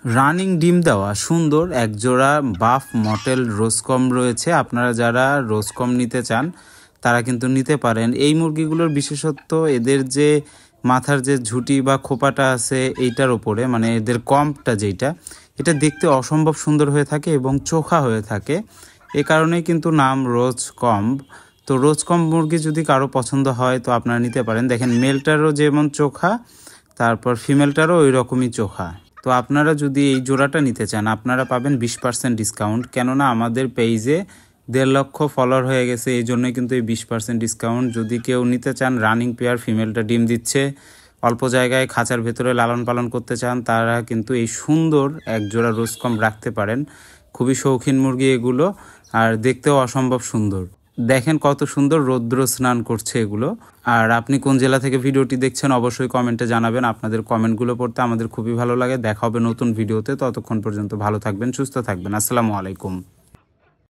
Running ডিম দেওয়া সুন্দর একজোড়া বাফ মটেল রোজকম রয়েছে। আপনারা যারা রোজকম নিতে চান তারা কিন্তু নিতে পারেন। এই মুরগিগুলোর বিশেষত্ব এদের যে মাথার যে ঝুঁটি বা খোপাটা আছে এইটার ওপরে, মানে এদের কম্পটা যেটা, এটা দেখতে অসম্ভব সুন্দর হয়ে থাকে এবং চোখা হয়ে থাকে। এ কারণেই কিন্তু নাম রোজকম্ব। তো রোজকম্ব মুরগি যদি কারো পছন্দ হয় তো আপনারা নিতে পারেন। দেখেন মেলটারও যেমন চোখা, তারপর ফিমেলটারও ওই রকমই চোখা। তো আপনারা যদি এই জোড়াটা নিতে চান আপনারা পাবেন 20% ডিসকাউন্ট। কেননা আমাদের পেজে 1.5 লক্ষ ফলোয়ার হয়ে গেছে, এই জন্যই কিন্তু এই 20% ডিসকাউন্ট। যদি কেউ নিতে চান, রানিং পেয়ার, ফিমেলটা ডিম দিচ্ছে, অল্প জায়গায় খাঁচার ভেতরে লালন পালন করতে চান, তারা কিন্তু এই সুন্দর এক জোড়া রোজকম রাখতে পারেন। খুবই শৌখিন মুরগি এগুলো, আর দেখতেও অসম্ভব সুন্দর। দেখেন কত সুন্দর রৌদ্র স্নান করছে এগুলো। আর আপনি কোন জেলা থেকে ভিডিওটি দেখছেন অবশ্যই কমেন্টে জানাবেন। আপনাদের কমেন্টগুলো পড়তে আমাদের খুবই ভালো লাগে। দেখা হবে নতুন ভিডিওতে। ততক্ষণ পর্যন্ত ভালো থাকবেন, সুস্থ থাকবেন। আসসালামু আলাইকুম।